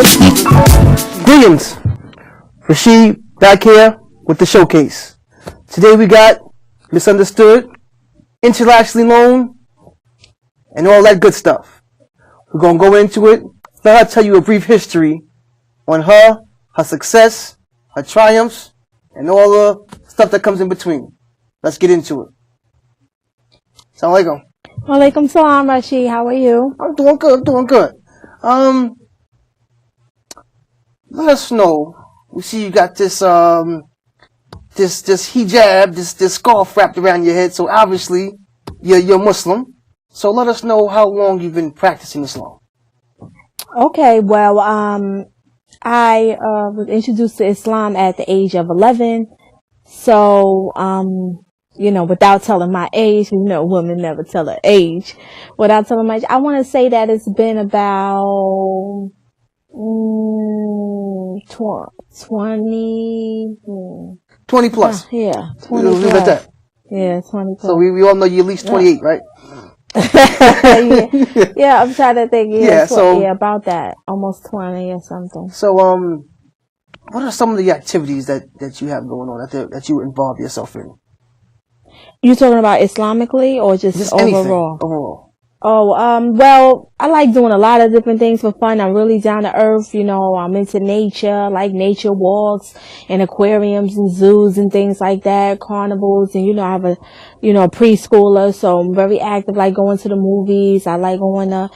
Greetings, Rasheed back here with the Showcase. Today we got Misunderstood, Intellectually Known, and all that good stuff. We're going to go into it. Let her tell you a brief history on her success, her triumphs, and all the stuff that comes in between. Let's get into it. Assalamu alaikum. Walaikum salam, Rasheed. How are you? I'm doing good. Let us know. We see you got this this hijab, this scarf wrapped around your head. So obviously you're Muslim. So let us know how long you've been practicing Islam. Okay, well, I was introduced to Islam at the age of 11. So, without telling my age, women never tell her age. Without telling my age, I want to say that it's been about 20 plus. Yeah, 20 We'll leave it at that. Yeah, 20 plus. So we all know you're at least 28, right? yeah, I'm trying to think. Yeah, about that. Almost 20 or something. So, what are some of the activities that you have going on that you involve yourself in? You talking about Islamically or just overall? Anything, overall. Oh, well, I like doing a lot of different things for fun. I'm really down to earth. I'm into nature, I like nature walks and aquariums and zoos and things like that, carnivals. And, I have a preschooler, so I'm very active, like going to the movies. I like going to,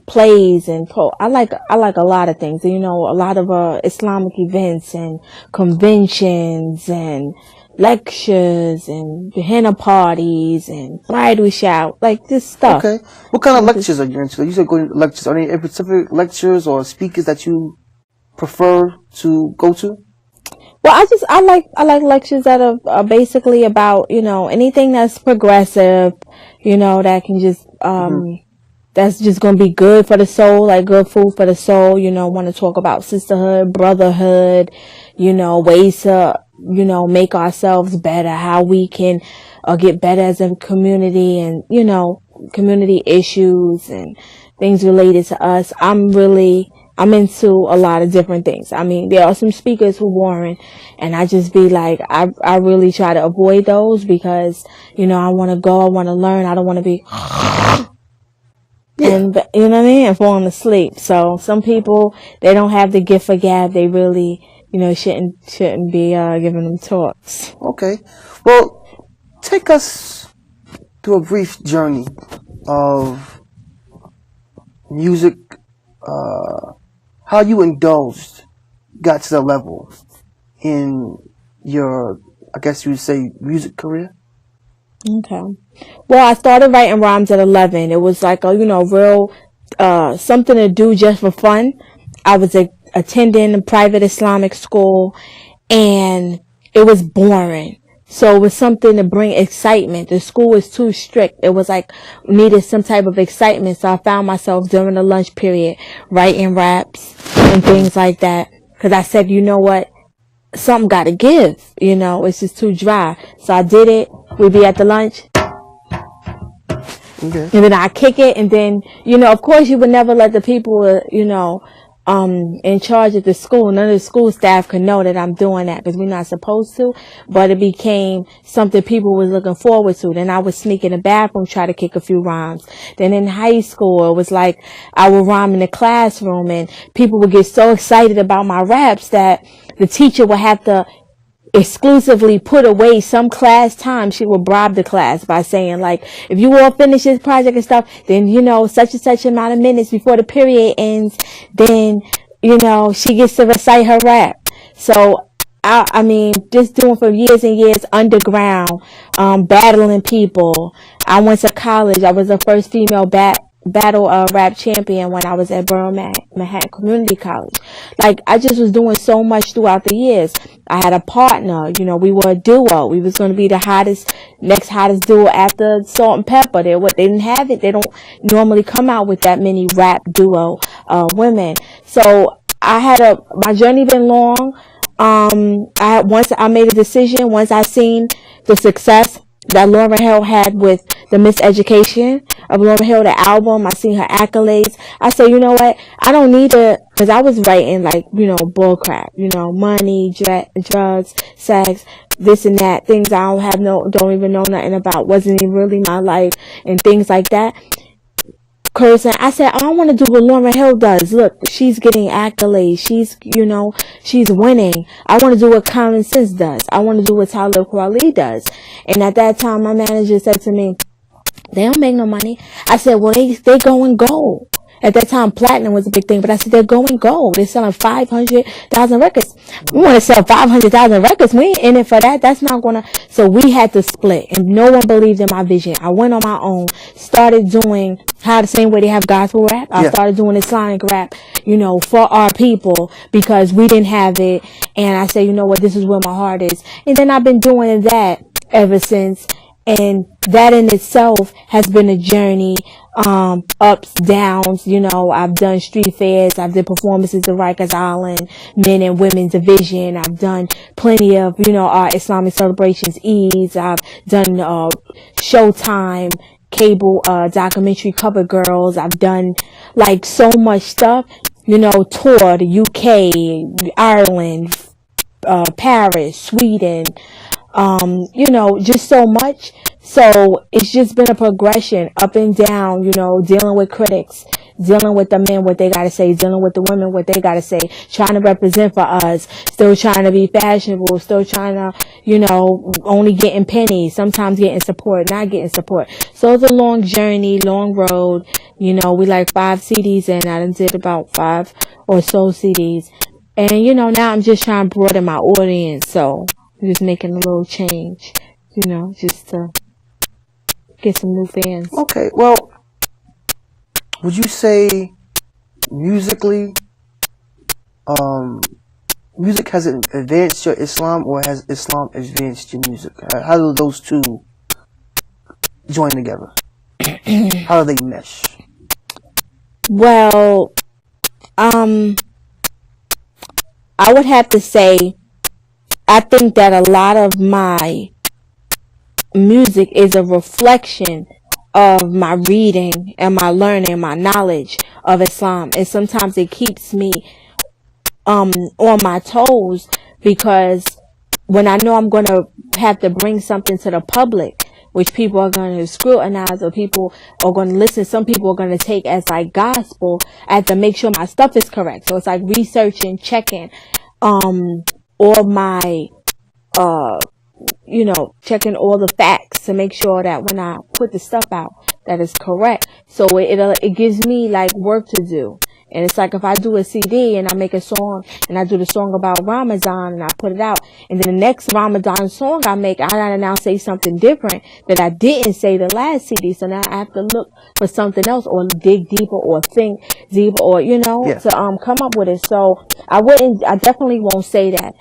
plays and I like a lot of things. A lot of, Islamic events and conventions and lectures and henna parties and bridal shower, like this stuff. Okay. What kind of lectures are you into? You said going to lectures. Are there any specific lectures or speakers that you prefer to go to? Well, I like lectures that are basically about, anything that's progressive, that can just, that's just going to be good for the soul, like good food for the soul. Want to talk about sisterhood, brotherhood, ways to, make ourselves better, how we can get better as a community and, community issues and things related to us. I'm into a lot of different things. I mean, there are some speakers who boring and I just be like, I really try to avoid those because, I want to go, I want to learn. I don't want to be, and you know what I mean? And falling asleep. So some people, they don't have the gift of gab. They really, shouldn't be giving them talks. Okay. Well, take us through a brief journey of music, how you got to the level in your, I guess you would say, music career. Okay. Well, I started writing rhymes at 11. It was like a, real, something to do just for fun. I was attending a private Islamic school and it was boring. So it was something to bring excitement. The school was too strict. It was like needed some type of excitement. So I found myself during the lunch period writing raps and things like that. Cause I said, you know what? Something gotta give. It's just too dry. So I did it. We'd be at the lunch. Okay. And then I kick it, and then, of course you would never let the people, in charge of the school, none of the school staff could know that I'm doing that because we're not supposed to, but it became something people was looking forward to. Then I would sneak in the bathroom, try to kick a few rhymes. Then in high school, it was like I would rhyme in the classroom and people would get so excited about my raps that the teacher would have to exclusively put away some class time. She would bribe the class by saying, like, if you all finish this project and stuff, then, such and such amount of minutes before the period ends, then, she gets to recite her rap. So, I mean, just doing for years and years underground, battling people. I went to college. I was the first female battle rap champion when I was at Manhattan Community College. Like, I just was doing so much throughout the years. I had a partner, we were a duo. We was going to be the next hottest duo after Salt and Pepper. They didn't have it. They don't normally come out with that many rap duo women. So my journey been long. Once I made a decision, once I seen the success that Lauryn Hill had with the Miseducation of Lauryn Hill, the album. I seen her accolades. I said, you know what? I don't need to, because I was writing like, bull crap, money, drugs, sex, this and that, things I don't even know nothing about, wasn't even really my life, and things like that. Cursing. I said, I want to do what Lauryn Hill does. Look, she's getting accolades. She's winning. I want to do what Common Sense does. I want to do what Tyler Kweli does. And at that time, my manager said to me, they don't make no money. I said, well, they going gold. At that time, platinum was a big thing, but I said, they're going gold. They're selling 500,000 records. We want to sell 500,000 records. We ain't in it for that. That's not gonna, so we had to split, and no one believed in my vision. I went on my own, started doing the same way they have gospel rap. I started doing Islamic rap, for our people, because we didn't have it. And I said, you know what, this is where my heart is. And then I've been doing that ever since. And that in itself has been a journey, ups, downs. I've done street fairs, I've done performances at Rikers Island, men and women's division. I've done plenty of, our Islamic celebrations, Eids. I've done, Showtime, cable, documentary cover girls. I've done like so much stuff, tour the UK, Ireland, Paris, Sweden, just so much. So it's just been a progression up and down, dealing with critics, dealing with the men, what they gotta say, dealing with the women, what they gotta say, trying to represent for us, still trying to be fashionable, still trying to, only getting pennies, sometimes getting support, not getting support. So it's a long journey, long road. We like 5 CDs, and I done did about 5 or so CDs. And, now I'm just trying to broaden my audience. So I'm just making a little change, just to get some new fans. Okay, well, would you say musically, music has advanced your Islam, or has Islam advanced your music? How do those two join together? How do they mesh? Well, I would have to say, I think that a lot of my music is a reflection of my reading and my learning, my knowledge of Islam. And sometimes it keeps me on my toes, because when I know I'm going to have to bring something to the public, which people are going to scrutinize, or people are going to listen, some people are going to take as like gospel, I have to make sure my stuff is correct. So it's like researching, checking all my checking all the facts to make sure that when I put the stuff out, that is correct. So it gives me like work to do. And it's like if I do a CD and I make a song and I do the song about Ramadan and I put it out, and then the next Ramadan song I make, I gotta now say something different that I didn't say the last CD. So now I have to look for something else, or dig deeper, or think deeper, or to come up with it. So I definitely won't say that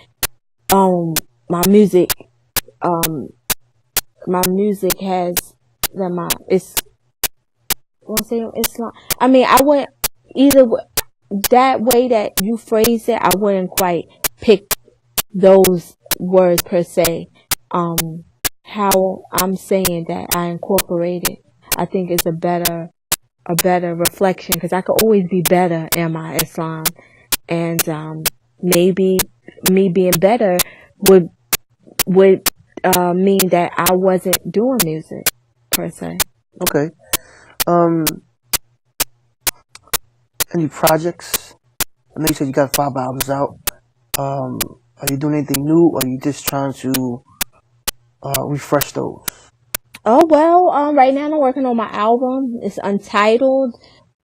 my music has that Islam. I mean, I wouldn't either that way that you phrase it. I wouldn't quite pick those words per se. How I'm saying that I incorporate it, I think is a better reflection, because I could always be better in my Islam, and maybe me being better would mean that I wasn't doing music per se. Okay. Any projects? I know you said you got 5 albums out. Are you doing anything new, or are you just trying to refresh those? Oh, well, right now I'm working on my album. It's untitled.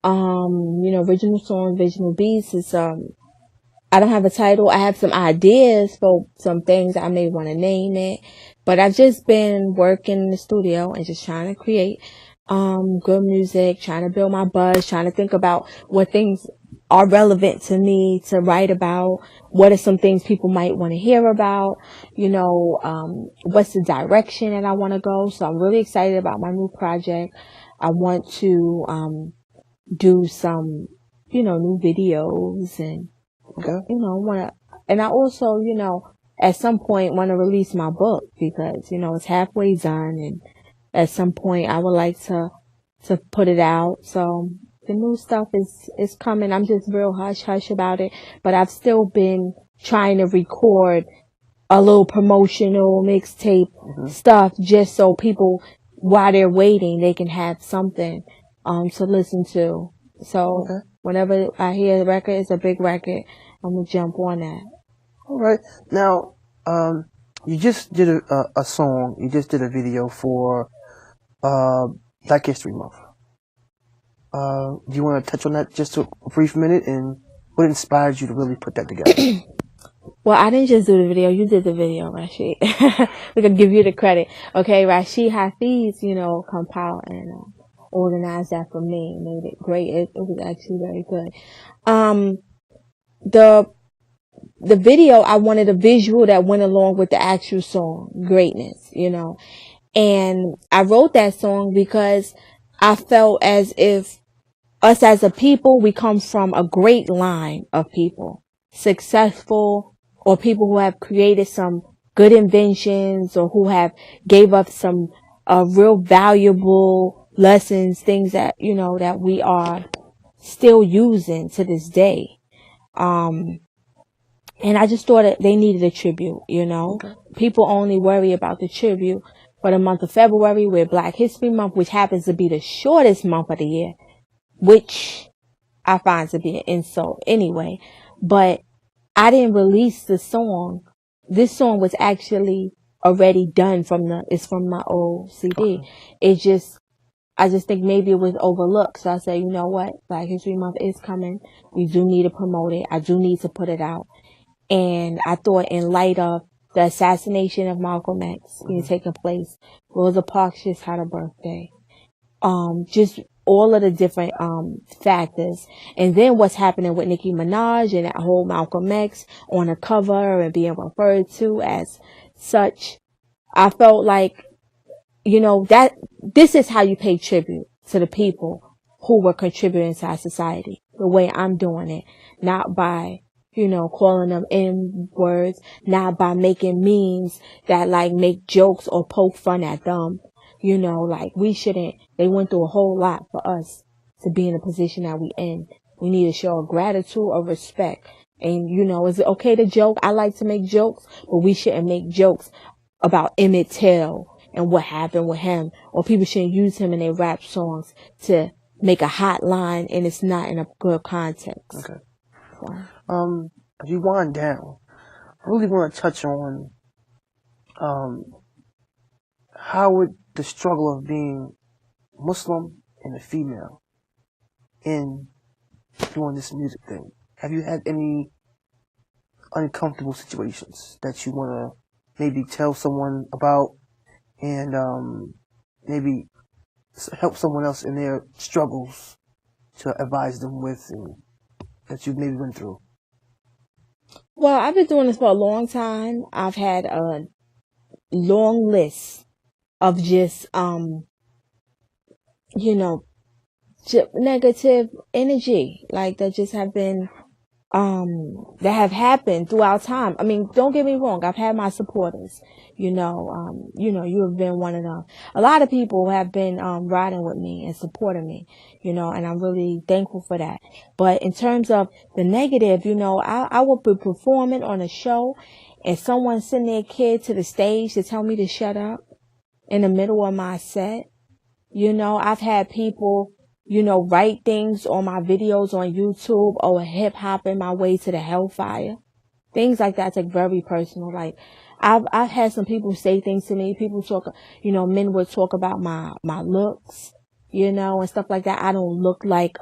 Original song, original beats. It's I don't have a title. I have some ideas for some things I may want to name it, but I've just been working in the studio and just trying to create good music, trying to build my buzz, trying to think about what things are relevant to me to write about, what are some things people might want to hear about, what's the direction that I want to go. So I'm really excited about my new project. I want to do some, new videos, and Okay. and I also, at some point want to release my book because, you know, it's halfway done, and at some point I would like to put it out. So the new stuff is coming. I'm just real hush hush about it, but I've still been trying to record a little promotional mixtape stuff just so people, while they're waiting, they can have something to listen to. So whenever I hear a record, it's a big record, I'm gonna jump on that. All right. Now, you just did a song. You just did a video for Black History Month. Do you want to touch on that just for a brief minute, and what inspired you to really put that together? Well, I didn't just do the video. You did the video, Rasheed. We're going to give you the credit. Okay, Rasheed Hafeez, you know, compiled and organized that for me. Made it great. It was actually very good. The video, I wanted a visual that went along with the actual song, Greatness, you know. And I wrote that song because I felt as if us as a people, we come from a great line of people, successful, or people who have created some good inventions, or who have gave up some real valuable lessons, things that, you know, that we are still using to this day. And I just thought that they needed a tribute, you know. People only worry about the tribute for the month of February, with Black History Month, which happens to be the shortest month of the year, which I find to be an insult anyway. But I didn't release the song. This song was actually already done it's from my old CD. I just think maybe it was overlooked. So I said, you know what? Black History Month is coming. We do need to promote it. I do need to put it out. And I thought, in light of the assassination of Malcolm X being taking place, Rosa Parks just had a birthday. Just all of the different factors, and then what's happening with Nicki Minaj and that whole Malcolm X on the cover and being referred to as such. I felt like, you know, that this is how you pay tribute to the people who were contributing to our society, the way I'm doing it, not by, you know, calling them N words, not by making memes that like make jokes or poke fun at them. You know, like, we shouldn't, they went through a whole lot for us to be in the position that we in. We need to show a gratitude or respect. And, you know, is it okay to joke? I like to make jokes, but we shouldn't make jokes about Emmett Till and what happened with him. Or people shouldn't use him in their rap songs to make a hot line, and it's not in a good context. Okay. As you wind down, I really want to touch on how would the struggle of being Muslim and a female in doing this music thing. Have you had any uncomfortable situations that you want to maybe tell someone about, and maybe help someone else in their struggles to advise them with, and that you maybe went through? Well, I've been doing this for a long time. I've had a long list of just, you know, negative energy, like, that just have been, that have happened throughout time. I mean, don't get me wrong. I've had my supporters, you know, you have been one of them. A lot of people have been, riding with me and supporting me, you know, and I'm really thankful for that. But in terms of the negative, you know, I will be performing on a show and someone send their kid to the stage to tell me to shut up in the middle of my set. You know, I've had people, you know, write things on my videos on YouTube, or hip hopping my way to the hellfire. Things like that's like very personal. Like, I've had some people say things to me. People talk, you know, men would talk about my looks, you know, and stuff like that. I don't look like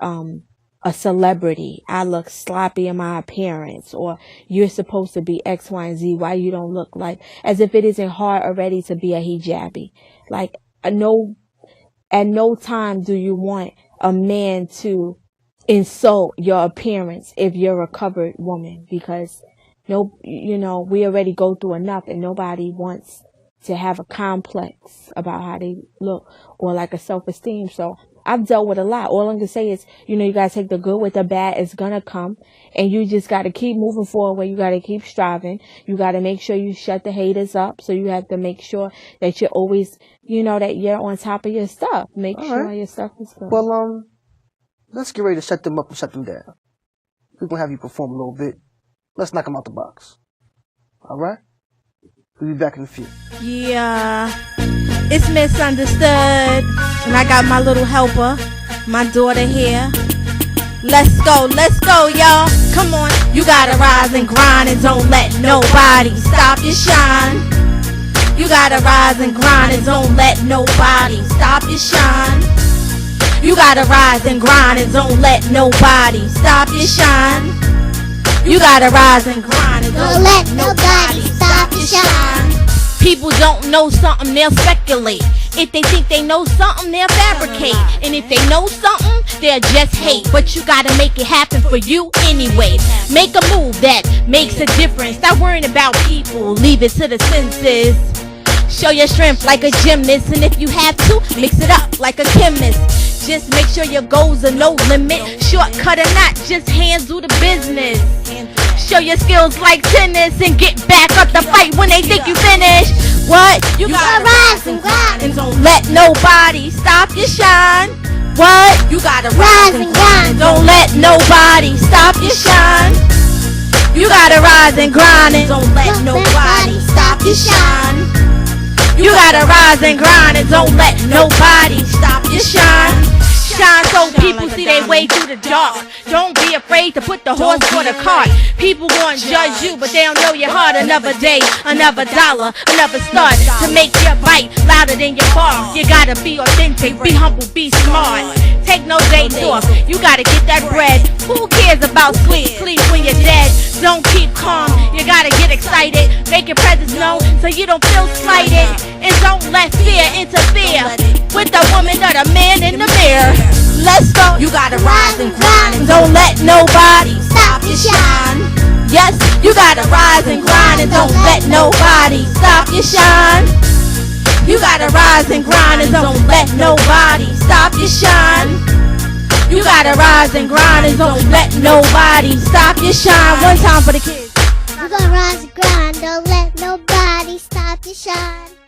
a celebrity. I look sloppy in my appearance, or you're supposed to be X, Y, and Z. Why you don't look like, as if it isn't hard already to be a hijabi. Like, at no time do you want a man to insult your appearance if you're a covered woman, because you know, we already go through enough, and nobody wants to have a complex about how they look or like a self-esteem. So I've dealt with a lot. All I'm gonna say is, you gotta take the good with the bad. It's gonna come, and you just gotta keep moving forward. You gotta keep striving. You gotta make sure you shut the haters up. So you have to make sure that you're always, that you're on top of your stuff. Make sure your stuff is good. Well, let's get ready to shut them up and shut them down. We're gonna have you perform a little bit. Let's knock them out the box. All right? We'll be back in a few. Yeah, it's misunderstood. And I got my little helper, my daughter here. Let's go, y'all. Come on. You gotta rise and grind and don't let nobody stop your shine. You gotta rise and grind and don't let nobody stop your shine. You gotta rise and grind and don't let nobody stop your shine. You gotta rise and grind and don't let nobody stop your shine. People don't know something, they'll speculate. If they think they know something, they'll fabricate. And if they know something, they'll just hate. But you gotta make it happen for you anyway. Make a move that makes a difference. Stop worrying about people, leave it to the senses. Show your strength like a gymnast, and if you have to, mix it up like a chemist. Just make sure your goals are no limit. Shortcut or not, just handle the business. Show your skills like tennis and get back up the fight when they think you finished. What? You gotta rise and grind and don't let nobody stop your shine. What? You gotta rise and grind and don't let nobody stop your shine. You gotta rise and grind and don't let nobody stop your shine. You gotta rise and grind and don't let nobody stop your shine. Shine so people see their way through the dark. Don't be afraid to put the horse for the cart. People gonna judge you, but they don't know your heart. Another day, another dollar, another start to make your bite louder than your bark. You gotta be authentic, be humble, be smart. Take no days off, you gotta get that bread. Who cares about sleep? Sleep when you're dead. Don't keep calm, you gotta get excited. Make your presence known so you don't feel slighted. And don't let fear interfere with the woman or the man in the mirror. Let's go. You gotta rise and grind and don't let nobody stop your shine. Yes, you gotta rise and grind and don't let nobody stop your shine. You gotta rise and grind and don't let nobody stop your shine. You gotta rise and grind and don't let nobody stop your shine. One time for the kids. You gotta rise and grind, don't let nobody stop your shine.